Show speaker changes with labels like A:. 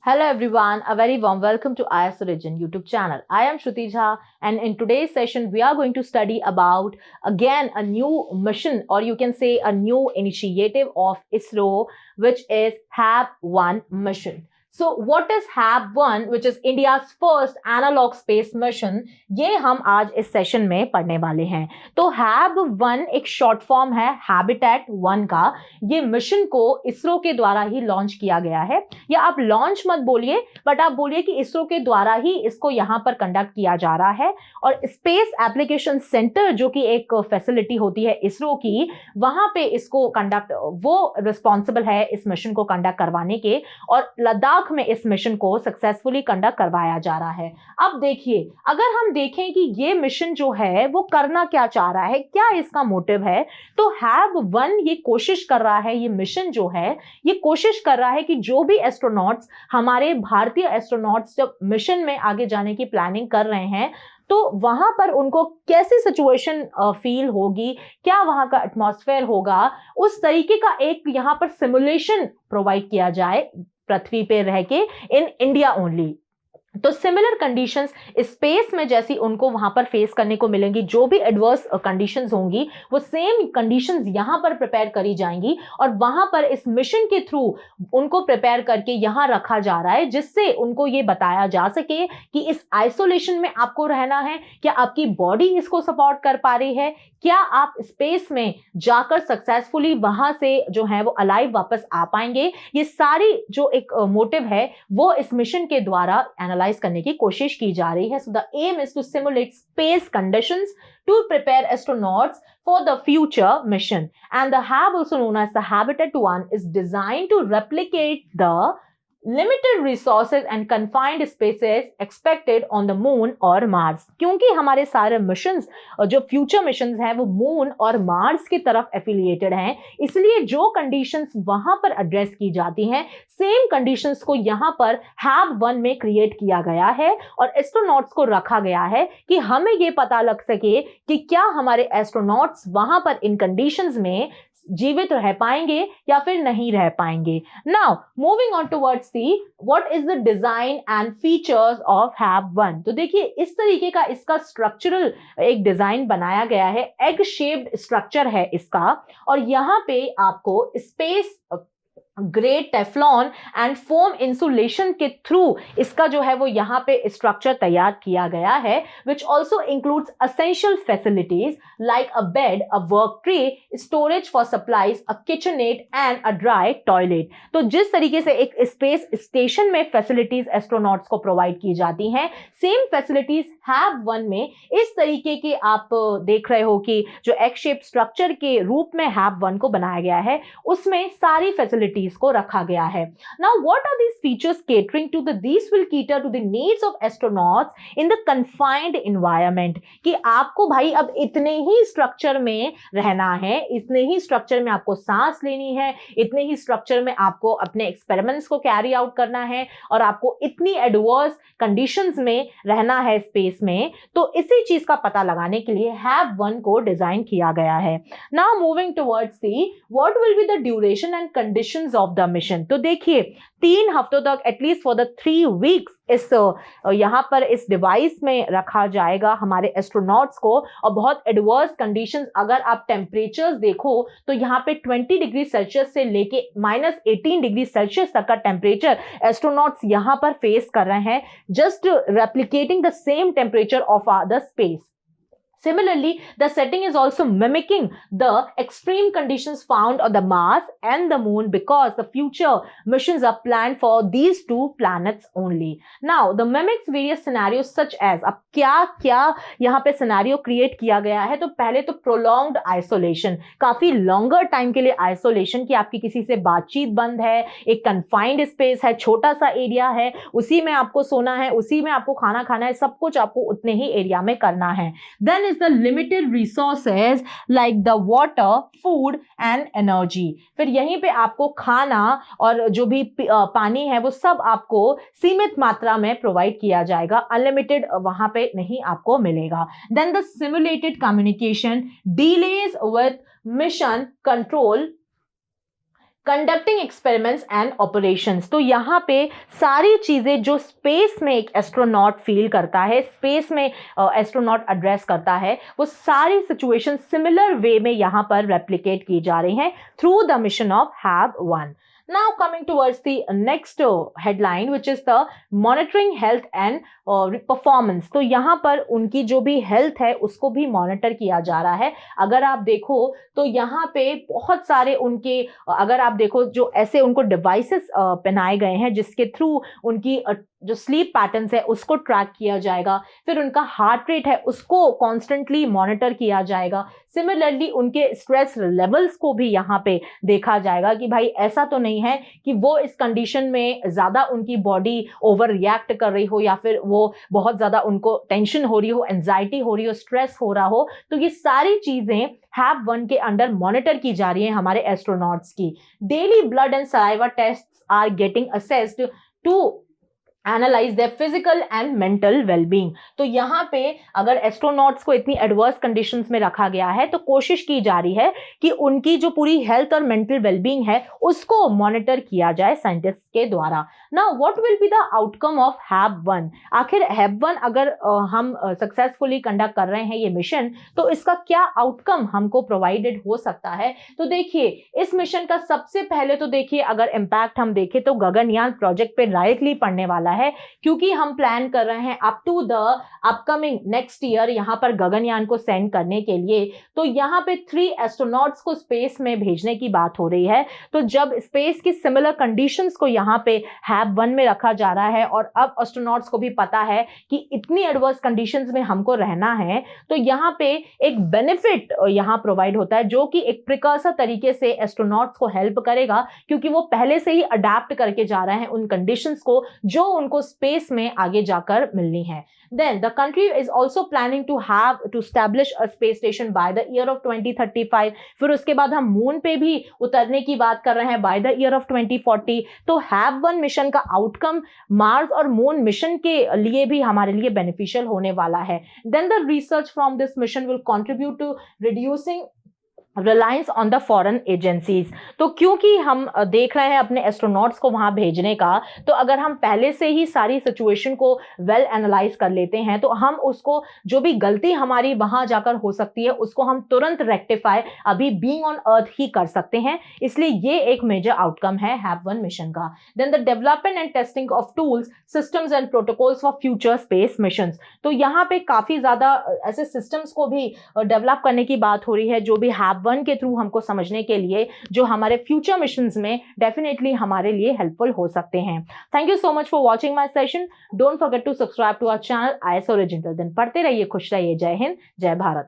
A: Hello everyone, a very warm welcome to IS Origin YouTube channel. I am Shruti Jha, and in today's session we are going to study about again a new mission, or you can say a new initiative of ISRO, which is HAB-1 mission. So what is HAB-1, which is India's first analog space mission? ये हम आज इस session में पढ़ने वाले हैं। तो HAB-1 एक शॉर्ट फॉर्म है हैबिटेट 1 का। ये मिशन को इसरो के द्वारा ही लॉन्च किया गया है, या आप लॉन्च मत बोलिए, बट आप बोलिए कि इसरो के द्वारा ही इसको यहाँ पर कंडक्ट किया जा रहा है। और स्पेस एप्लीकेशन सेंटर जो कि एक फैसिलिटी होती है इसरो की, वहां पे इसको कंडक्ट, वो रिस्पॉन्सिबल है इस मिशन को कंडक्ट करवाने के, और लद्दाख में इस मिशन को सक्सेसफुली कंडक्ट करवाया जा रहा है। अब देखिए, अगर हम देखें कि ये मिशन जो है वो करना क्या चाह रहा है, क्या इसका मोटिव है, तो HAB-1 ये कोशिश कर रहा है, ये मिशन जो है ये कोशिश कर रहा है कि जो भी एस्ट्रोनॉट्स, हमारे भारतीय एस्ट्रोनॉट्स जब मिशन में आगे जाने की प्लानिंग कर रहे हैं, तो वहां पर उनको कैसी सिचुएशन फील होगी, क्या वहां का एटमॉस्फेयर होगा, उस तरीके का एक यहां पर सिमुलेशन प्रोवाइड किया जाए पृथ्वी पे रह के, इन इंडिया ओनली। तो सिमिलर कंडीशंस स्पेस में जैसी उनको वहां पर फेस करने को मिलेंगी, जो भी एडवर्स कंडीशंस होंगी वो सेम कंडीशंस यहां पर प्रिपेयर करी जाएंगी, और वहां पर इस मिशन के थ्रू उनको प्रिपेयर करके यहां रखा जा रहा है, जिससे उनको ये बताया जा सके कि इस आइसोलेशन में आपको रहना है, क्या आपकी बॉडी इसको सपोर्ट कर पा रही है, क्या आप स्पेस में जाकर सक्सेसफुली वहां से जो है वो अलाइव वापस आ पाएंगे। ये सारी जो एक मोटिव है वो इस मिशन के द्वारा एनालाइज करने की कोशिश की जा रही है। So the aim is to simulate space conditions to prepare astronauts for the future mission, and the HAB, also known as the Habitat 1, is designed to replicate the limited resources and confined spaces expected on the moon और Mars. क्योंकि हमारे सारे missions, जो future missions हैं, वो moon और Mars की तरफ एफिलिएटेड हैं, इसलिए जो कंडीशंस वहां पर एड्रेस की जाती हैं, सेम कंडीशंस को यहां पर HAB-1 में क्रिएट किया गया है, और एस्ट्रोनॉट्स को रखा गया है कि हमें ये पता लग सके कि क्या हमारे एस्ट्रोनॉट्स वहां पर इन कंडीशंस में जीवित रह पाएंगे या फिर नहीं रह पाएंगे। Now moving on towards the what is the design and features of HAB-1। तो देखिए, इस तरीके का इसका स्ट्रक्चरल एक डिजाइन बनाया गया है, एग शेप्ड स्ट्रक्चर है इसका, और यहां पे आपको space grade Teflon and foam insulation के थ्रू इसका जो है वो यहाँ पे स्ट्रक्चर तैयार किया गया है, which also includes essential facilities like a bed, a work tray, storage for supplies, a kitchenette and a dry toilet. तो जिस तरीके से एक स्पेस स्टेशन में फैसिलिटीज एस्ट्रोनॉट्स को प्रोवाइड की जाती हैं, सेम फैसिलिटीज HAB-1 में इस तरीके के आप देख रहे हो कि जो एग शेप स्ट्रक्चर के रूप में HAB-1 को बनाया गया है, उसमें सारी फैसिलिटीज को रखा गया है। Now what are these features catering to? These will cater to the needs of astronauts in the confined environment, कि आपको भाई अब इतने ही स्ट्रक्चर में रहना है, इतने ही स्ट्रक्चर में आपको सांस लेनी है, इतने ही स्ट्रक्चर में आपको अपने एक्सपेरिमेंट्स को कैरी आउट करना है, और आपको इतनी एडवर्स कंडीशंस में रहना है स्पेस में। तो इसी चीज का पता लगाने के लिए HAB-1 को डिजाइन किया गया है। Now moving towards the what will be the duration and conditions of the mission. तो देखिए, 3 हफ्तों तक एटलीस्ट फॉर द 3 वीक्स इस यहां पर इस डिवाइस में रखा जाएगा हमारे एस्ट्रोनॉट्स को, और बहुत एडवर्स कंडीशंस, अगर आप टेम्परेचर्स देखो तो यहाँ पे 20 डिग्री सेल्सियस से लेके -18 डिग्री सेल्सियस तक का टेम्परेचर एस्ट्रोनॉट्स यहां पर फेस कर रहे हैं, just replicating the same temperature of the space. Similarly, the setting is also mimicking the extreme conditions found on the Mars and the Moon, because the future missions are planned for these two planets only. Now, the mimics various scenarios such as, अब क्या यहाँ पे scenario create किया गया है। तो पहले तो prolonged isolation, काफी longer time के लिए isolation, कि आपकी किसी से बातचीत बंद है, एक confined space है, छोटा सा एरिया है, उसी में आपको सोना है, उसी में आपको खाना खाना है, सब कुछ आपको उतने ही एरिया में करना है। Then is the limited resources like the water, food and energy। फिर यहीं पे आपको खाना और जो भी पानी है वो सब आपको सीमित मात्रा में प्रोवाइड किया जाएगा, अनलिमिटेड वहां पे नहीं आपको मिलेगा। Then the simulated communication, delays with mission control conducting experiments and operations. तो यहाँ पे सारी चीजें जो स्पेस में एक एस्ट्रोनॉट फील करता है, स्पेस में एस्ट्रोनॉट एड्रेस करता है, वो सारी सिचुएशन सिमिलर वे में यहाँ पर रेप्लिकेट की जा रही हैं through the mission of HAB-1. Now coming towards the next headline, which is the monitoring health and performance. तो यहाँ पर उनकी जो भी हेल्थ है उसको भी मॉनिटर किया जा रहा है। अगर आप देखो तो यहाँ पे बहुत सारे उनके, अगर आप देखो जो ऐसे उनको डिवाइसेस पहनाए गए हैं जिसके थ्रू उनकी जो स्लीप पैटर्न्स है उसको ट्रैक किया जाएगा, फिर उनका हार्ट रेट है उसको कॉन्स्टेंटली मॉनिटर किया जाएगा। सिमिलरली उनके स्ट्रेस लेवल्स को भी यहाँ पे देखा जाएगा कि भाई ऐसा तो नहीं है कि वो इस कंडीशन में ज्यादा उनकी बॉडी ओवर रिएक्ट कर रही हो या फिर वो बहुत ज्यादा उनको टेंशन हो रही हो, एंजाइटी हो रही हो, स्ट्रेस हो रहा हो। तो ये सारी चीजें HAB-1 के अंडर मॉनिटर की जा रही है हमारे एस्ट्रोनॉट्स की। Daily blood and saliva tests are getting assessed to analyse their physical and mental wellbeing. तो यहाँ पे अगर एस्ट्रोनॉट्स को इतनी एडवर्स कंडीशंस में रखा गया है तो कोशिश की जा रही है कि उनकी जो पूरी हेल्थ और मेंटल वेलबींग है उसको मॉनिटर किया जाए साइंटिस्ट के द्वारा। Now what will be the outcome of HAB-1? आखिर HAB-1 अगर हम सक्सेसफुली कंडक्ट कर रहे हैं ये मिशन, तो इसका क्या आउटकम हमको प्रोवाइडेड हो सकता है? तो देखिए इस मिशन का सबसे पहले तो देखिए अगर इम्पैक्ट हम देखें तो गगनयान प्रोजेक्ट पे डायरेक्टली पड़ने वाला है, क्योंकि हम प्लान कर रहे हैं up to the upcoming next year यहाँ पर गगनयान को सेंड करने के लिए। तो यहाँ पे 3 एस्ट्रोनॉट्स को स्पेस में भेजने की बात हो रही है। तो जब स्पेस की सिमिलर कंडीशंस को यहाँ पे HAB-1 में रखा जा रहा है और अब एस्ट्रोनॉट्स को भी पता है कि इतनी एडवर्स कंडीशंस में हमको रहना है, तो यहाँ पे एक बेनिफिट यहाँ प्रोवाइड होता है जो कि एक प्रिकर्सर तरीके से एस्ट्रोनॉट्स को हेल्प करेगा, क्योंकि वो पहले से ही अडेप्ट करके जा रहे हैं उन कंडीशंस को जो उनको स्पेस में आगे जाकर मिलनी है। Then the country is also planning to establish a space station by the year of 2035. फिर उसके बाद हम मून पे भी उतरने की बात कर रहे हैं by the year of 2040. तो HAB-1 मिशन का आउटकम मार्स और मून मिशन के लिए भी हमारे लिए बेनिफिशियल होने वाला है। Then the research from this mission will contribute to reducing reliance on the foreign agencies. तो क्योंकि हम देख रहे हैं अपने एस्ट्रोनॉट्स को वहां भेजने का, तो अगर हम पहले से ही सारी सिचुएशन को वेल एनालाइज कर लेते हैं तो हम उसको जो भी गलती हमारी वहां जाकर हो सकती है उसको हम तुरंत रेक्टिफाई अभी बीइंग ऑन अर्थ ही कर सकते हैं। इसलिए ये एक मेजर आउटकम है HAB-1 मिशन का। Then the development and testing of tools, systems and protocols for future space missions. तो यहाँ पे काफी ज्यादा ऐसे सिस्टम्स को भी डेवलप करने की बात हो रही है जो भी HAB-1 के थ्रू हमको समझने के लिए, जो हमारे फ्यूचर मिशंस में डेफिनेटली हमारे लिए हेल्पफुल हो सकते हैं। Thank you so much for watching my session. Don't forget to subscribe to our channel IS Origin। दिन पढ़ते रहिए, खुश रहिए। जय हिंद, जय भारत।